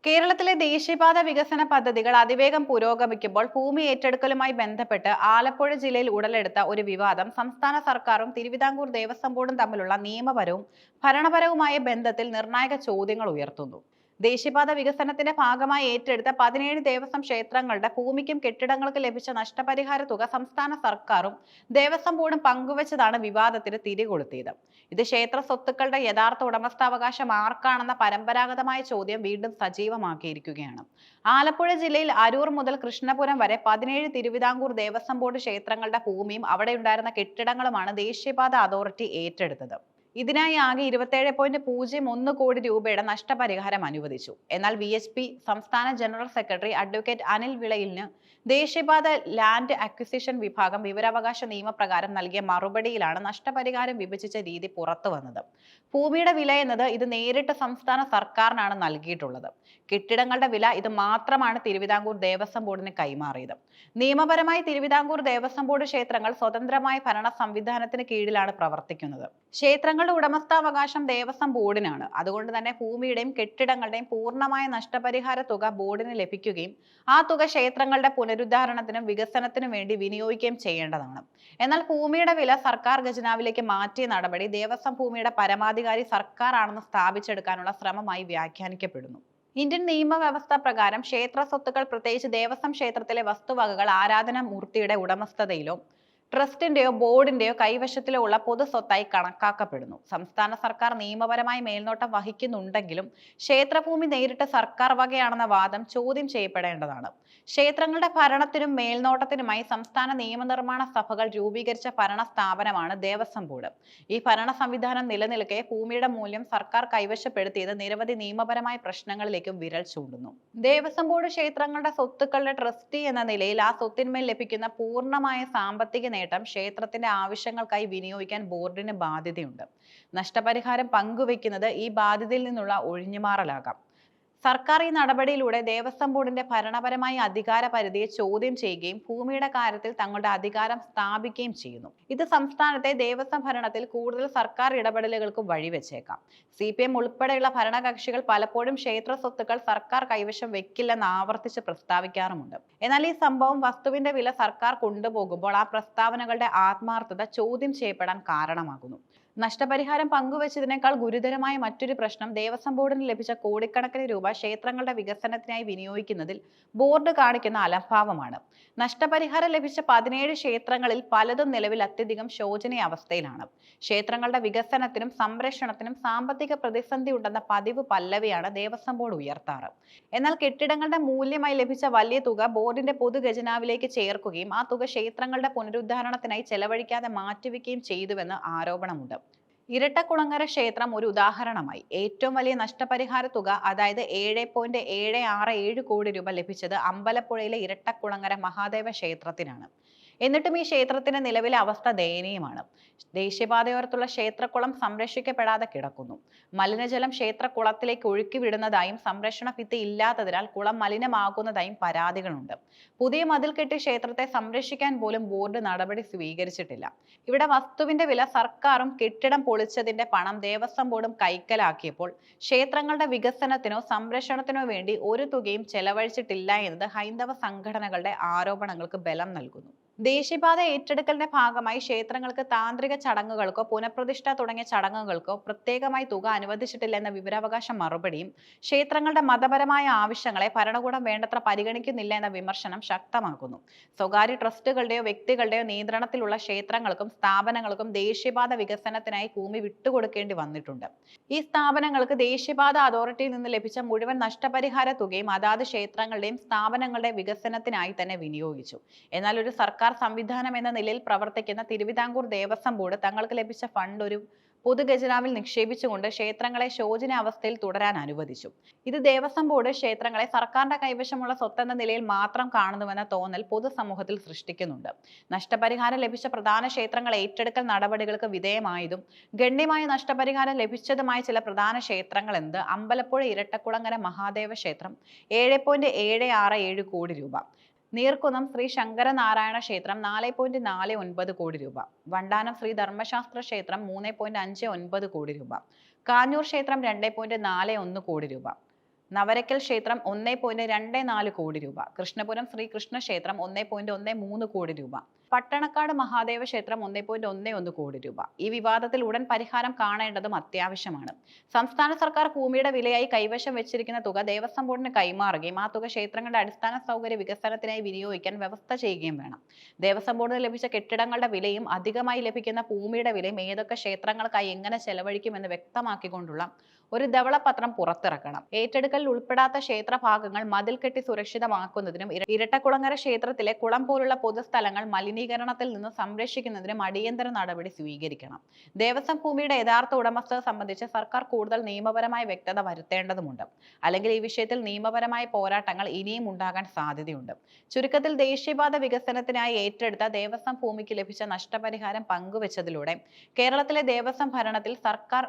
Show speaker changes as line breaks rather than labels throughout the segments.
കേരളത്തിലെ ദേശീയപാത വികസന പദ്ധതികൾ അതിവേഗം പുരോഗമിക്കുമ്പോൾ ഭൂമി ഏറ്റെടുക്കലുമായി ബന്ധപ്പെട്ട് ആലപ്പുഴ ജില്ലയിൽ ഉടലെടുത്ത ഒരു വിവാദം സംസ്ഥാന സർക്കാരും തിരുവിതാംകൂർ ദേവസ്വം ബോർഡും തമ്മിലുള്ള നിയമപരവും ഭരണപരവുമായ ബന്ധത്തിൽ നിർണായക ചോദ്യങ്ങൾ ഉയർത്തുന്നു. ദേശീയപാത വികസനത്തിന്റെ ഭാഗമായി ഏറ്റെടുത്ത 17 ദേവസ്വം ക്ഷേത്രങ്ങളുടെ ഭൂമിക്കും കെട്ടിടങ്ങൾക്കും ലഭിച്ച നഷ്ടപരിഹാര തുക സംസ്ഥാന സർക്കാരും ദേവസ്വം ബോർഡും പങ്കുവച്ചതാണ് വിവാദത്തിന് തിരികൊളുത്തിയത്. ഇത് ക്ഷേത്ര സ്വത്തുക്കളുടെ യഥാർത്ഥ ഉടമസ്ഥാവകാശം ആർക്കാണെന്ന പരമ്പരാഗതമായ ചോദ്യം വീണ്ടും സജീവമാക്കിയിരിക്കുകയാണ്. ആലപ്പുഴ ജില്ലയിൽ അരൂർ മുതൽ കൃഷ്ണപുരം വരെ 17 തിരുവിതാംകൂർ ദേവസ്വം ബോർഡ് ക്ഷേത്രങ്ങളുടെ ഭൂമിയും അവിടെയുണ്ടായിരുന്ന കെട്ടിടങ്ങളുമാണ് ദേശീയപാത അതോറിറ്റി ഏറ്റെടുത്തത്. ഇതിനായി ആകെ 27.01 കോടി രൂപയുടെ നഷ്ടപരിഹാരം അനുവദിച്ചു. എന്നാൽ VHP സംസ്ഥാന ജനറൽ സെക്രട്ടറി അഡ്വക്കേറ്റ് അനിൽ വിളയിലിന് ദേശീയപാത ലാൻഡ് അക്വിസിഷൻ വിഭാഗം വിവരാവകാശ നിയമപ്രകാരം നൽകിയ മറുപടിയിലാണ് നഷ്ടപരിഹാരം വിഭജിച്ച രീതി പുറത്തു വന്നത്. ഭൂമിയുടെ വില എന്നത് ഇത് നേരിട്ട് സംസ്ഥാന സർക്കാരിനാണ് നൽകിയിട്ടുള്ളത്. കെട്ടിടങ്ങളുടെ വില ഇത് മാത്രമാണ് തിരുവിതാംകൂർ ദേവസ്വം ബോർഡിന് കൈമാറിയത്. നിയമപരമായി തിരുവിതാംകൂർ ദേവസ്വം ബോർഡ് ക്ഷേത്രങ്ങൾ സ്വതന്ത്രമായ ഭരണ സംവിധാനത്തിന് കീഴിലാണ് പ്രവർത്തിക്കുന്നത്. ക്ഷേത്രങ്ങളുടെ ഉടമസ്ഥാവകാശം ദേവസ്വം ബോർഡിനാണ്. അതുകൊണ്ട് തന്നെ ഭൂമിയുടെയും കെട്ടിടങ്ങളുടെയും പൂർണ്ണമായ നഷ്ടപരിഹാര തുക ബോർഡിന് ലഭിക്കുകയും ആ തുക ക്ഷേത്രങ്ങളുടെ പുനരുദ്ധാരണത്തിനും വികസനത്തിനും വേണ്ടി വിനിയോഗിക്കുകയും ചെയ്യേണ്ടതാണ്. എന്നാൽ ഭൂമിയുടെ വില സർക്കാർ ഖജനാവിലേക്ക് മാറ്റിയ നടപടി ദേവസ്വം ഭൂമിയുടെ പരമാധികാരി സർക്കാർ ആണെന്ന് സ്ഥാപിച്ചെടുക്കാനുള്ള ശ്രമമായി വ്യാഖ്യാനിക്കപ്പെടുന്നു. ഇന്ത്യൻ നിയമവ്യവസ്ഥ പ്രകാരം ക്ഷേത്ര സ്വത്തുക്കൾ, പ്രത്യേകിച്ച് ദേവസ്വം ക്ഷേത്രത്തിലെ വസ്തുവകകൾ ആരാധനാ മൂർത്തിയുടെ ഉടമസ്ഥതയിലോ ട്രസ്റ്റിന്റെയോ ബോർഡിന്റെയോ കൈവശത്തിലോ ഉള്ള പൊതു സ്വത്തായി കണക്കാക്കപ്പെടുന്നു. സംസ്ഥാന സർക്കാർ നിയമപരമായി മേൽനോട്ടം വഹിക്കുന്നുണ്ടെങ്കിലും ക്ഷേത്രഭൂമി നേരിട്ട് സർക്കാർ വകയാണെന്ന വാദം ചോദ്യം ചെയ്യപ്പെടേണ്ടതാണ്. ക്ഷേത്രങ്ങളുടെ ഭരണത്തിനും മേൽനോട്ടത്തിനുമായി സംസ്ഥാന നിയമനിർമ്മാണ സഭകൾ രൂപീകരിച്ച ഭരണ സ്ഥാപനമാണ് ദേവസ്വം ബോർഡ്. ഈ ഭരണ സംവിധാനം നിലനിൽക്കെ ഭൂമിയുടെ മൂല്യം സർക്കാർ കൈവശപ്പെടുത്തിയത് നിരവധി നിയമപരമായ പ്രശ്നങ്ങളിലേക്കും വിരൽ ചൂണ്ടുന്നു. ദേവസ്വം ബോർഡ് ക്ഷേത്രങ്ങളുടെ സ്വത്തുക്കളുടെ ട്രസ്റ്റി എന്ന നിലയിൽ ആ സ്വത്തിന്മേൽ ലഭിക്കുന്ന പൂർണ്ണമായ സാമ്പത്തിക നേട്ടം ക്ഷേത്രത്തിന്റെ ആവശ്യങ്ങൾക്കായി വിനിയോഗിക്കാൻ ബോർഡിന് ബാധ്യതയുണ്ട്. നഷ്ടപരിഹാരം പങ്കുവെക്കുന്നത് ഈ ബാധ്യതയിൽ നിന്നുള്ള ഒഴിഞ്ഞുമാറലാകാം. സർക്കാർ ഈ നടപടിയിലൂടെ ദേവസ്വം ബോർഡിന്റെ ഭരണപരമായ അധികാര പരിധിയെ ചോദ്യം ചെയ്യുകയും ഭൂമിയുടെ കാര്യത്തിൽ തങ്ങളുടെ അധികാരം സ്ഥാപിക്കുകയും ചെയ്യുന്നു. ഇത് സംസ്ഥാനത്തെ ദേവസ്വം ഭരണത്തിൽ കൂടുതൽ സർക്കാർ ഇടപെടലുകൾക്ക് വഴിവെച്ചേക്കാം. CPM ഉൾപ്പെടെയുള്ള ഭരണകക്ഷികൾ പലപ്പോഴും ക്ഷേത്ര സ്വത്തുക്കൾ സർക്കാർ കൈവശം വെക്കില്ലെന്ന് ആവർത്തിച്ച് പ്രസ്താവിക്കാറുമുണ്ട്. എന്നാൽ ഈ സംഭവം വസ്തുവിന്റെ വില സർക്കാർ കൊണ്ടുപോകുമ്പോൾ ആ പ്രസ്താവനകളുടെ ആത്മാർത്ഥത ചോദ്യം ചെയ്യപ്പെടാൻ കാരണമാകുന്നു. നഷ്ടപരിഹാരം പങ്കുവച്ചതിനേക്കാൾ ഗുരുതരമായ മറ്റൊരു പ്രശ്നം ദേവസ്വം ബോർഡിന് ലഭിച്ച കോടിക്കണക്കിന് രൂപ ക്ഷേത്രങ്ങളുടെ വികസനത്തിനായി വിനിയോഗിക്കുന്നതിൽ ബോർഡ് കാണിക്കുന്ന അലംഭാവമാണ്. നഷ്ടപരിഹാരം ലഭിച്ച 17 ക്ഷേത്രങ്ങളിൽ പലതും നിലവിൽ അത്യധികം ശോചനീയ അവസ്ഥയിലാണ്. ക്ഷേത്രങ്ങളുടെ വികസനത്തിനും സംരക്ഷണത്തിനും സാമ്പത്തിക പ്രതിസന്ധി ഉണ്ടെന്ന പതിവ് പല്ലവിയാണ് ദേവസ്വം ബോർഡ് ഉയർത്താറ്. എന്നാൽ കെട്ടിടങ്ങളുടെ മൂല്യമായി ലഭിച്ച വലിയ തുക ബോർഡിന്റെ പൊതു ഖജനാവിലേക്ക് ചേർക്കുകയും ആ തുക ക്ഷേത്രങ്ങളുടെ പുനരുദ്ധാരണത്തിനായി ചെലവഴിക്കാതെ മാറ്റിവെക്കുകയും ചെയ്തുവെന്ന് ആരോപണമുണ്ട്. ഇരട്ടക്കുളങ്ങര ക്ഷേത്രം ഒരു ഉദാഹരണമായി. ഏറ്റവും വലിയ നഷ്ടപരിഹാര തുക, അതായത് 7.767 കോടി രൂപ ലഭിച്ചത് അമ്പലപ്പുഴയിലെ ഇരട്ടക്കുളങ്ങര മഹാദേവ ക്ഷേത്രത്തിനാണ്. എന്നിട്ടും ഈ ക്ഷേത്രത്തിന്റെ നിലവിലെ അവസ്ഥ ദയനീയമാണ്. ദേശീയപാതയോരത്തുള്ള ക്ഷേത്രക്കുളം സംരക്ഷിക്കപ്പെടാതെ കിടക്കുന്നു. മലിനജലം ക്ഷേത്രക്കുളത്തിലേക്ക് ഒഴുക്കി വിടുന്നതായും സംരക്ഷണ ഭിത്തി ഇല്ലാത്തതിനാൽ കുളം മലിനമാകുന്നതായും പരാതികളുണ്ട്. പുതിയ മതിൽ കെട്ടി ക്ഷേത്രത്തെ സംരക്ഷിക്കാൻ പോലും ബോർഡ് നടപടി സ്വീകരിച്ചിട്ടില്ല. ഇവിടെ വസ്തുവിന്റെ വില സർക്കാരും കെട്ടിടം പൊളിച്ചതിന്റെ പണം ദേവസ്വം ബോർഡും കൈക്കലാക്കിയപ്പോൾ ക്ഷേത്രങ്ങളുടെ വികസനത്തിനോ സംരക്ഷണത്തിനോ വേണ്ടി ഒരു തുകയും ചെലവഴിച്ചിട്ടില്ല എന്നത് ഹൈന്ദവ സംഘടനകളുടെ ആരോപണങ്ങൾക്ക് ബലം നൽകുന്നു. ദേശീയപാത ഏറ്റെടുക്കലിന്റെ ഭാഗമായി ക്ഷേത്രങ്ങൾക്ക് താന്ത്രിക ചടങ്ങുകൾക്കോ പുനഃപ്രതിഷ്ഠ തുടങ്ങിയ ചടങ്ങുകൾക്കോ പ്രത്യേകമായി തുക അനുവദിച്ചിട്ടില്ല എന്ന വിവരാവകാശ മറുപടിയും ക്ഷേത്രങ്ങളുടെ മതപരമായ ആവശ്യങ്ങളെ ഭരണകൂടം വേണ്ടത്ര പരിഗണിക്കുന്നില്ല എന്ന വിമർശനം ശക്തമാക്കുന്നു. സ്വകാര്യ ട്രസ്റ്റുകളുടെയോ വ്യക്തികളുടെയോ നിയന്ത്രണത്തിലുള്ള ക്ഷേത്രങ്ങൾക്കും സ്ഥാപനങ്ങൾക്കും ദേശീയപാത വികസനത്തിനായി ഭൂമി വിട്ടുകൊടുക്കേണ്ടി വന്നിട്ടുണ്ട്. ഈ സ്ഥാപനങ്ങൾക്ക് ദേശീയപാത അതോറിറ്റിയിൽ നിന്ന് ലഭിച്ച മുഴുവൻ നഷ്ടപരിഹാര തുകയും അതാത് ക്ഷേത്രങ്ങളുടെയും സ്ഥാപനങ്ങളുടെ വികസനത്തിനായി തന്നെ വിനിയോഗിച്ചു. എന്നാൽ ഒരു സർക്കാർ സംവിധാനം എന്ന നിലയിൽ പ്രവർത്തിക്കുന്ന തിരുവിതാംകൂർ ദേവസ്വം ബോർഡ് തങ്ങൾക്ക് ലഭിച്ച ഫണ്ട് ഒരു പൊതുഖജനാവിൽ നിക്ഷേപിച്ചുകൊണ്ട് ക്ഷേത്രങ്ങളെ ശോചനീയാവസ്ഥയിൽ തുടരാൻ അനുവദിച്ചു. ഇത് ദേവസ്വം ബോർഡ് ക്ഷേത്രങ്ങളെ സർക്കാരിന്റെ കൈവശമുള്ള സ്വത്തെന്ന നിലയിൽ മാത്രം കാണുന്നുവെന്ന തോന്നൽ പൊതുസമൂഹത്തിൽ സൃഷ്ടിക്കുന്നുണ്ട്. നഷ്ടപരിഹാരം ലഭിച്ച പ്രധാന ക്ഷേത്രങ്ങൾ ഏറ്റെടുക്കൽ നടപടികൾക്ക് വിധേയമായതും ഗണ്യമായ നഷ്ടപരിഹാരം ലഭിച്ചതുമായ ചില പ്രധാന ക്ഷേത്രങ്ങൾ എന്നത് അമ്പലപ്പുഴ ഇരട്ടക്കുളങ്ങര മഹാദേവ ക്ഷേത്രം 7.767 കോടി രൂപ, നീർക്കുന്നം ശ്രീ ശങ്കരനാരായണ ക്ഷേത്രം 4.49 കോടി രൂപ, വണ്ടാനം ശ്രീ ധർമ്മശാസ്ത്ര ക്ഷേത്രം 3.59 കോടി രൂപ, കാഞ്ഞൂർ ക്ഷേത്രം 2.41 കോടി രൂപ, നവരക്കൽ ക്ഷേത്രം 1.24 കോടി രൂപ, കൃഷ്ണപുരം ശ്രീകൃഷ്ണ ക്ഷേത്രം 1.13 കോടി രൂപ, പട്ടണക്കാട് മഹാദേവ ക്ഷേത്രം 1.11 കോടി രൂപ. ഈ വിവാദത്തിൽ ഉടൻ പരിഹാരം കാണേണ്ടതും അത്യാവശ്യമാണ്. സംസ്ഥാന സർക്കാർ ഭൂമിയുടെ വിലയായി കൈവശം വെച്ചിരിക്കുന്ന തുക ദേവസ്വം ബോർഡിന് കൈമാറുകയും ആ തുക ക്ഷേത്രങ്ങളുടെ അടിസ്ഥാന സൗകര്യ വികസനത്തിനായി വിനിയോഗിക്കാൻ വ്യവസ്ഥ ചെയ്യുകയും വേണം. ദേവസ്വം ബോർഡിന് ലഭിച്ച കെട്ടിടങ്ങളുടെ വിലയും അധികമായി ലഭിക്കുന്ന ഭൂമിയുടെ വിലയും ഏതൊക്കെ ക്ഷേത്രങ്ങൾക്കായി എങ്ങനെ ചെലവഴിക്കുമെന്ന് വ്യക്തമാക്കിക്കൊണ്ടുള്ള ഒരു ധവളപത്രം പുറത്തിറക്കണം. ഏറ്റെടുക്കലിൽ ഉൾപ്പെടാത്ത ക്ഷേത്ര ഭാഗങ്ങൾ മതിൽ കെട്ടി സുരക്ഷിതമാക്കുന്നതിനും ഇരട്ടക്കുളങ്ങര ക്ഷേത്രത്തിലെ കുളം പോലുള്ള പൊതുസ്ഥലങ്ങൾ മലിനീകരണത്തിൽ നിന്ന് സംരക്ഷിക്കുന്നതിനും അടിയന്തര നടപടി സ്വീകരിക്കണം. ദേവസ്വം ഭൂമിയുടെ യഥാർത്ഥ ഉടമസ്ഥത സംബന്ധിച്ച് സർക്കാർ കൂടുതൽ നിയമപരമായ വ്യക്തത വരുത്തേണ്ടതുണ്ട്. അല്ലെങ്കിൽ ഈ വിഷയത്തിൽ നിയമപരമായ പോരാട്ടങ്ങൾ ഇനിയും ഉണ്ടാകാൻ സാധ്യതയുണ്ട്. ചുരുക്കത്തിൽ ദേശീയപാത വികസനത്തിനായി ഏറ്റെടുത്ത ദേവസ്വം ഭൂമിക്ക് ലഭിച്ച നഷ്ടപരിഹാരം പങ്കുവച്ചതിലൂടെ കേരളത്തിലെ ദേവസ്വം ഭരണത്തിൽ സർക്കാർ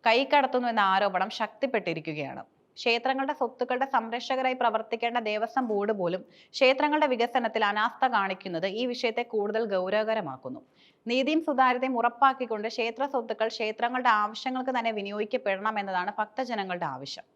കൈകടത്തുന്നു എന്ന ആരോപണം ശക്തിപ്പെട്ടിരിക്കുകയാണ്. ക്ഷേത്രങ്ങളുടെ സ്വത്തുക്കളുടെ സംരക്ഷകരായി പ്രവർത്തിക്കേണ്ട ദേവസ്വം ബോർഡ് പോലും ക്ഷേത്രങ്ങളുടെ വികസനത്തിൽ അനാസ്ഥ കാണിക്കുന്നത് ഈ വിഷയത്തെ കൂടുതൽ ഗൗരവകരമാക്കുന്നു. നീതിയും സുതാര്യതയും ഉറപ്പാക്കിക്കൊണ്ട് ക്ഷേത്ര സ്വത്തുക്കൾ ക്ഷേത്രങ്ങളുടെ ആവശ്യങ്ങൾക്ക് തന്നെ വിനിയോഗിക്കപ്പെടണം എന്നതാണ് ഭക്തജനങ്ങളുടെ ആവശ്യം.